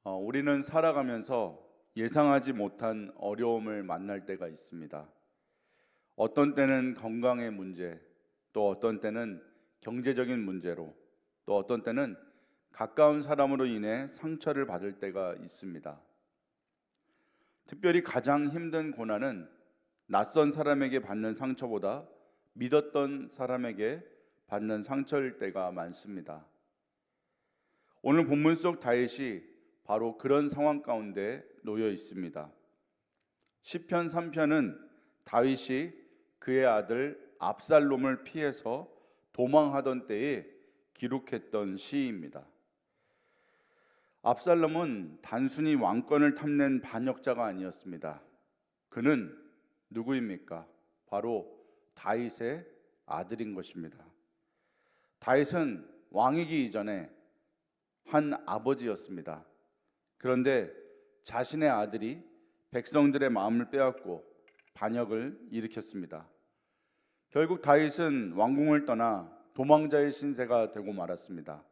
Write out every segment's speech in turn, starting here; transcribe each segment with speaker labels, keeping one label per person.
Speaker 1: 우리는 살아가면서 예상하지 못한 어려움을 만날 때가 있습니다. 어떤 때는 건강의 문제, 또 어떤 때는 경제적인 문제로, 또 어떤 때는 가까운 사람으로 인해 상처를 받을 때가 있습니다. 특별히 가장 힘든 고난은 낯선 사람에게 받는 상처보다 믿었던 사람에게 받는 상처일 때가 많습니다. 오늘 본문 속 다윗이 바로 그런 상황 가운데 놓여 있습니다. 시편 3편은 다윗이 그의 아들 압살롬을 피해서 도망하던 때에 기록했던 시입니다. 압살롬은 단순히 왕권을 탐낸 반역자가 아니었습니다. 그는 누구입니까? 바로 다윗의 아들인 것입니다. 다윗은 왕이기 이전에 한 아버지였습니다. 그런데 자신의 아들이 백성들의 마음을 빼앗고 반역을 일으켰습니다. 결국 다윗은 왕궁을 떠나 도망자의 신세가 되고 말았습니다.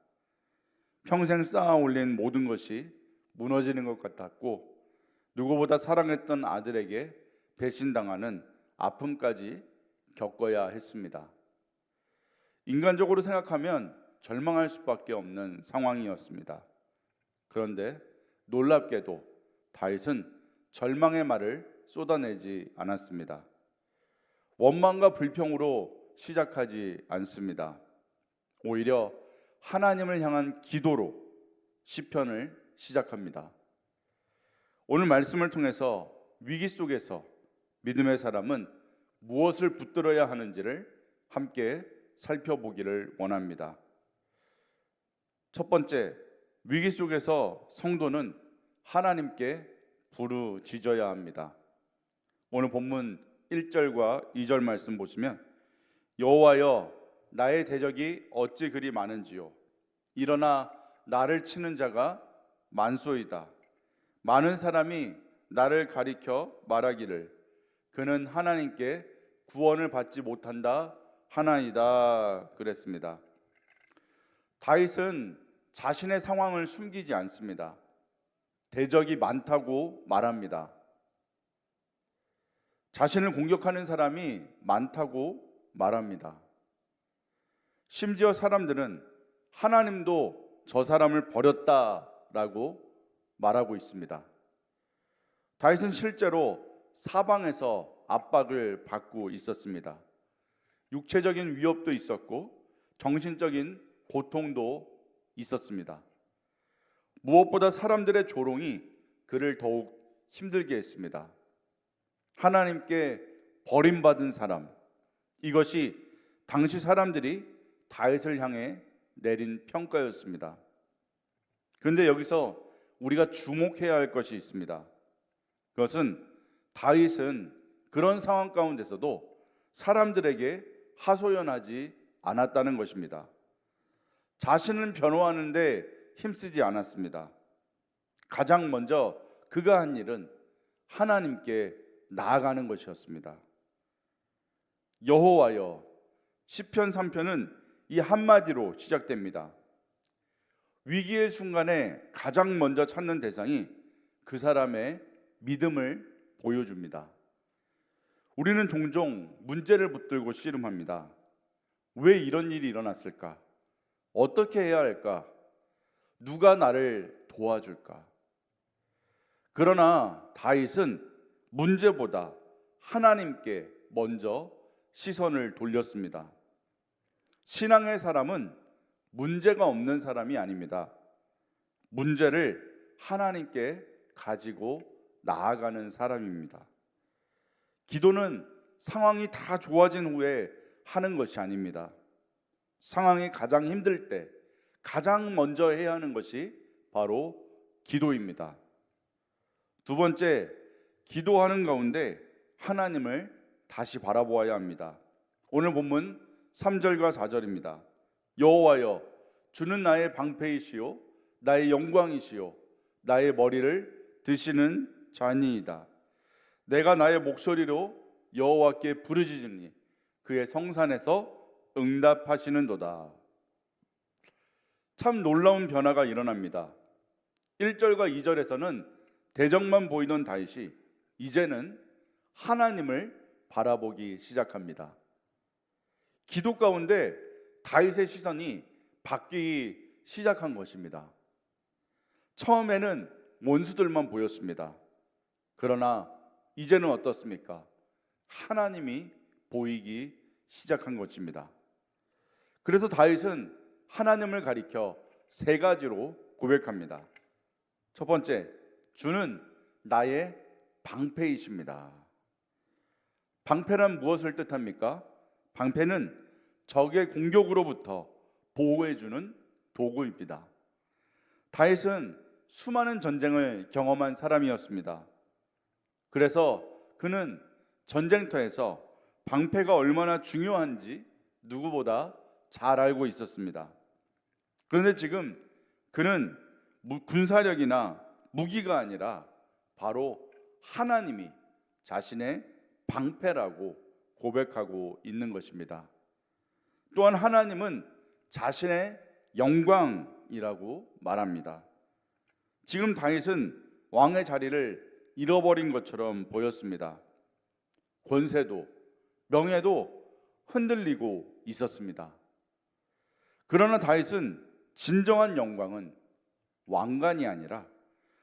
Speaker 1: 평생 쌓아 올린 모든 것이 무너지는 것 같았고 누구보다 사랑했던 아들에게 배신당하는 아픔까지 겪어야 했습니다. 인간적으로 생각하면 절망할 수밖에 없는 상황이었습니다. 그런데 놀랍게도 다윗은 절망의 말을 쏟아내지 않았습니다. 원망과 불평으로 시작하지 않습니다. 오히려 하나님을 향한 기도로 시편을 시작합니다. 오늘 말씀을 통해서 위기 속에서 믿음의 사람은 무엇을 붙들어야 하는지를 함께 살펴보기를 원합니다. 첫 번째, 위기 속에서 성도는 하나님께 부르짖어야 합니다. 오늘 본문 1절과 2절 말씀 보시면 여호와여 나의 대적이 어찌 그리 많은지요 일어나 나를 치는 자가 많소이다. 많은 사람이 나를 가리켜 말하기를 그는 하나님께 구원을 받지 못한다 하나이다 그랬습니다. 다윗은 자신의 상황을 숨기지 않습니다. 대적이 많다고 말합니다. 자신을 공격하는 사람이 많다고 말합니다. 심지어 사람들은 하나님도 저 사람을 버렸다라고 말하고 있습니다. 다윗은 실제로 사방에서 압박을 받고 있었습니다. 육체적인 위협도 있었고 정신적인 고통도 있었습니다. 무엇보다 사람들의 조롱이 그를 더욱 힘들게 했습니다. 하나님께 버림받은 사람, 이것이 당시 사람들이 다윗을 향해 내린 평가였습니다. 그런데 여기서 우리가 주목해야 할 것이 있습니다. 그것은 다윗은 그런 상황 가운데서도 사람들에게 하소연하지 않았다는 것입니다. 자신을 변호하는데 힘쓰지 않았습니다. 가장 먼저 그가 한 일은 하나님께 나아가는 것이었습니다. 여호와여, 시편 3편은 이 한마디로 시작됩니다. 위기의 순간에 가장 먼저 찾는 대상이 그 사람의 믿음을 보여줍니다. 우리는 종종 문제를 붙들고 씨름합니다. 왜 이런 일이 일어났을까? 어떻게 해야 할까? 누가 나를 도와줄까? 그러나 다윗은 문제보다 하나님께 먼저 시선을 돌렸습니다. 신앙의 사람은 문제가 없는 사람이 아닙니다. 문제를 하나님께 가지고 나아가는 사람입니다. 기도는 상황이 다 좋아진 후에 하는 것이 아닙니다. 상황이 가장 힘들 때 가장 먼저 해야 하는 것이 바로 기도입니다. 두 번째, 기도하는 가운데 하나님을 다시 바라보아야 합니다. 오늘 본문 3절과 4절입니다. 여호와여, 주는 나의 방패이시요 나의 영광이시요 나의 머리를 드시는 자니이다. 내가 나의 목소리로 여호와께 부르짖으니 그의 성산에서 응답하시는도다. 참 놀라운 변화가 일어납니다. 1절과 2절에서는 대적만 보이던 다윗이 이제는 하나님을 바라보기 시작합니다. 기도 가운데 다윗의 시선이 바뀌기 시작한 것입니다. 처음에는 원수들만 보였습니다. 그러나 이제는 어떻습니까? 하나님이 보이기 시작한 것입니다. 그래서 다윗은 하나님을 가리켜 세 가지로 고백합니다. 첫 번째, 주는 나의 방패이십니다. 방패란 무엇을 뜻합니까? 방패는 적의 공격으로부터 보호해주는 도구입니다. 다윗은 수많은 전쟁을 경험한 사람이었습니다. 그래서 그는 전쟁터에서 방패가 얼마나 중요한지 누구보다 잘 알고 있었습니다. 그런데 지금 그는 군사력이나 무기가 아니라 바로 하나님이 자신의 방패라고 고백하고 있는 것입니다. 또한 하나님은 자신의 영광이라고 말합니다. 지금 다윗은 왕의 자리를 잃어버린 것처럼 보였습니다. 권세도 명예도 흔들리고 있었습니다. 그러나 다윗은 진정한 영광은 왕관이 아니라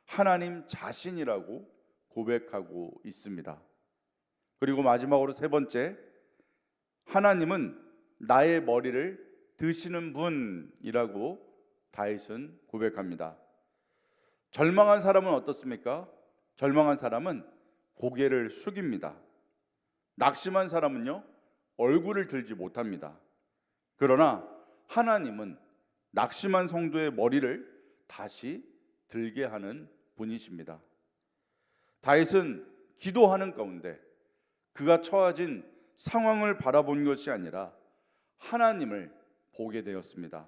Speaker 1: 하나님 자신이라고 고백하고 있습니다. 그리고 마지막으로 세 번째, 하나님은 나의 머리를 드시는 분이라고 다윗은 고백합니다. 절망한 사람은 어떻습니까? 절망한 사람은 고개를 숙입니다. 낙심한 사람은요, 얼굴을 들지 못합니다. 그러나 하나님은 낙심한 성도의 머리를 다시 들게 하는 분이십니다. 다윗은 기도하는 가운데 그가 처해진 상황을 바라본 것이 아니라 하나님을 보게 되었습니다.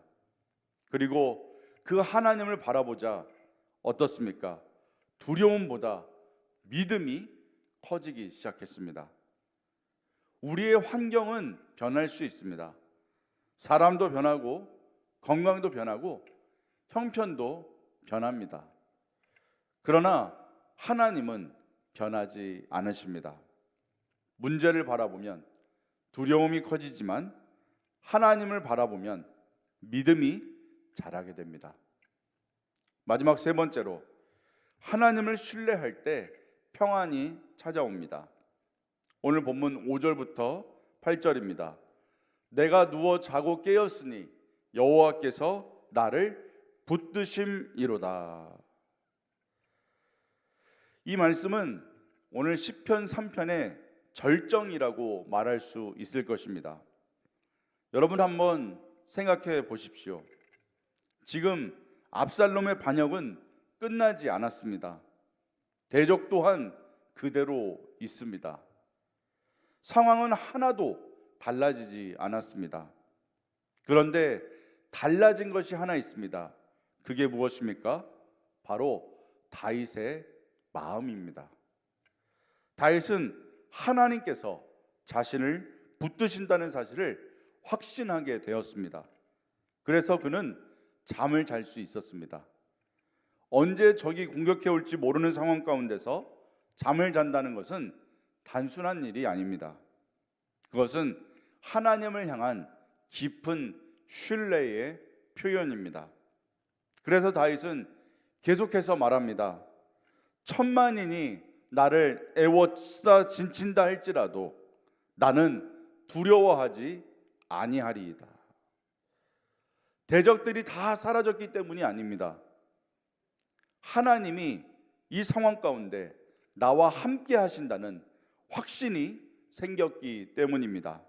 Speaker 1: 그리고 그 하나님을 바라보자 어떻습니까? 두려움보다 믿음이 커지기 시작했습니다. 우리의 환경은 변할 수 있습니다. 사람도 변하고 건강도 변하고 형편도 변합니다. 그러나 하나님은 변하지 않으십니다. 문제를 바라보면 두려움이 커지지만 하나님을 바라보면 믿음이 자라게 됩니다. 마지막 세 번째로, 하나님을 신뢰할 때 평안이 찾아옵니다. 오늘 본문 5절부터 8절입니다. 내가 누워 자고 깨었으니 여호와께서 나를 붙드심이로다. 이 말씀은 오늘 시편 3편의 절정이라고 말할 수 있을 것입니다. 여러분 한번 생각해 보십시오. 지금 압살롬의 반역은 끝나지 않았습니다. 대적 또한 그대로 있습니다. 상황은 하나도 달라지지 않았습니다. 그런데 달라진 것이 하나 있습니다. 그게 무엇입니까? 바로 다윗의 마음입니다. 다윗은 하나님께서 자신을 붙드신다는 사실을 확신하게 되었습니다. 그래서 그는 잠을 잘 수 있었습니다. 언제 적이 공격해 올지 모르는 상황 가운데서 잠을 잔다는 것은 단순한 일이 아닙니다. 그것은 하나님을 향한 깊은 신뢰의 표현입니다. 그래서 다윗은 계속해서 말합니다. 천만인이 나를 애워싸 진친다 할지라도 나는 두려워하지 아니하리이다. 대적들이 다 사라졌기 때문이 아닙니다. 하나님이 이 상황 가운데 나와 함께 하신다는 확신이 생겼기 때문입니다.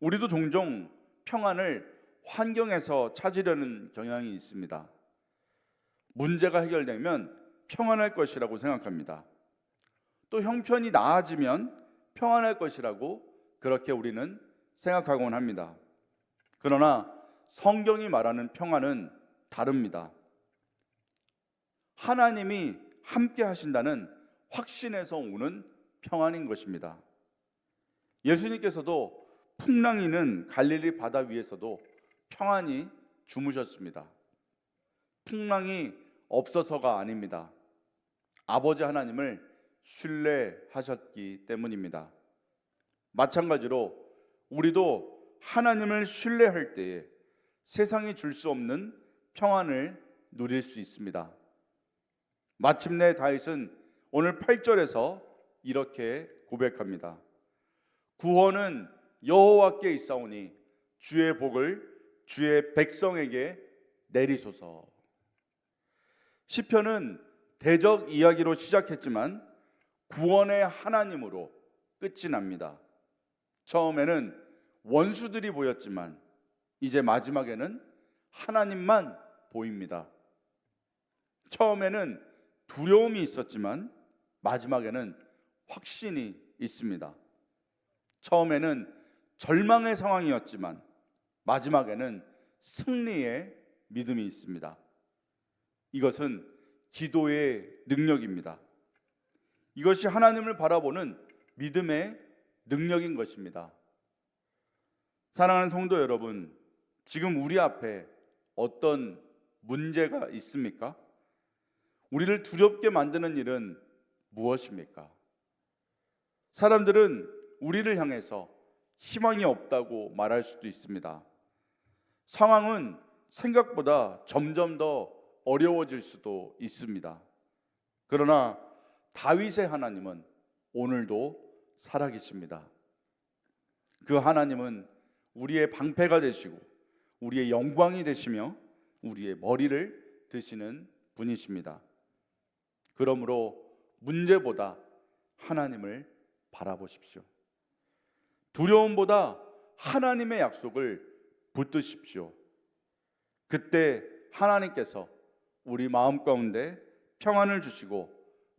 Speaker 1: 우리도 종종 평안을 환경에서 찾으려는 경향이 있습니다. 문제가 해결되면 평안할 것이라고 생각합니다. 또 형편이 나아지면 평안할 것이라고 그렇게 우리는 생각하곤 합니다. 그러나 성경이 말하는 평안은 다릅니다. 하나님이 함께 하신다는 확신에서 오는 평안인 것입니다. 예수님께서도 풍랑이는 갈릴리 바다 위에서도 평안히 주무셨습니다. 풍랑이 없어서가 아닙니다. 아버지 하나님을 신뢰하셨기 때문입니다. 마찬가지로 우리도 하나님을 신뢰할 때에 세상이 줄 수 없는 평안을 누릴 수 있습니다. 마침내 다윗은 오늘 8절에서 이렇게 고백합니다. 구원은 여호와께 있사오니 주의 복을 주의 백성에게 내리소서. 시편은 대적 이야기로 시작했지만 구원의 하나님으로 끝이 납니다. 처음에는 원수들이 보였지만 이제 마지막에는 하나님만 보입니다. 처음에는 두려움이 있었지만 마지막에는 확신이 있습니다. 처음에는 절망의 상황이었지만 마지막에는 승리의 믿음이 있습니다. 이것은 기도의 능력입니다. 이것이 하나님을 바라보는 믿음의 능력인 것입니다. 사랑하는 성도 여러분, 지금 우리 앞에 어떤 문제가 있습니까? 우리를 두렵게 만드는 일은 무엇입니까? 사람들은 우리를 향해서 희망이 없다고 말할 수도 있습니다. 상황은 생각보다 점점 더 어려워질 수도 있습니다. 그러나 다윗의 하나님은 오늘도 살아계십니다. 그 하나님은 우리의 방패가 되시고 우리의 영광이 되시며 우리의 머리를 드시는 분이십니다. 그러므로 문제보다 하나님을 바라보십시오. 두려움보다 하나님의 약속을 붙드십시오. 그때 하나님께서 우리 마음 가운데 평안을 주시고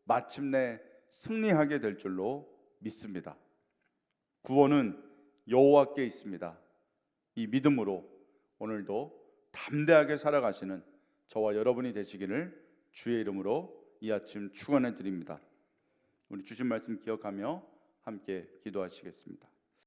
Speaker 1: 마침내 승리하게 될 줄로 믿습니다. 구원은 여호와께 있습니다. 이 믿음으로 오늘도 담대하게 살아가시는 저와 여러분이 되시기를 주의 이름으로 이 아침 축원해 드립니다. 우리 주신 말씀 기억하며 함께 기도하시겠습니다.